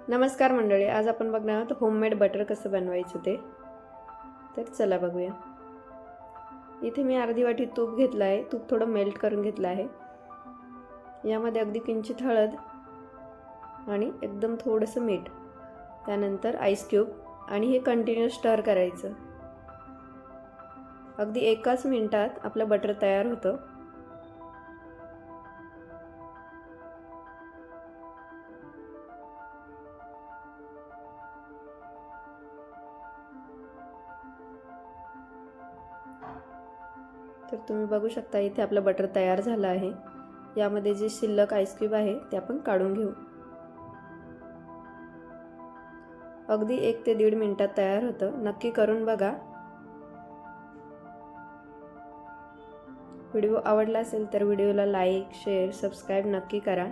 नमस्कार मंडळी, आज आपण बघणार आहोत होममेड बटर कसं बनवायचं ते. तर चला बघूया. इथे मी अर्धी वाटी तूप घेतलं आहे. तूप थोडं मेल्ट करून घेतलं आहे. यामध्ये अगदी किंचित हळद आणि एकदम थोडंसं मीठ, त्यानंतर आईस क्यूब आणि हे कंटिन्यू स्टर करायचं. अगदी एकाच मिनिटात आपलं बटर तयार होतं. तर तुम्ही बघू शकता इथे आपलं बटर तयार झालं आहे. यामध्ये जे शिल्लक आईस क्यूब आहे ते आपण काढून घेऊ. अगदी 1 ते 1.5 मिनिटात तयार होतं. नक्की करून बघा. व्हिडिओ आवडला असेल तर व्हिडिओला लाईक, शेअर, सबस्क्राईब नक्की करा.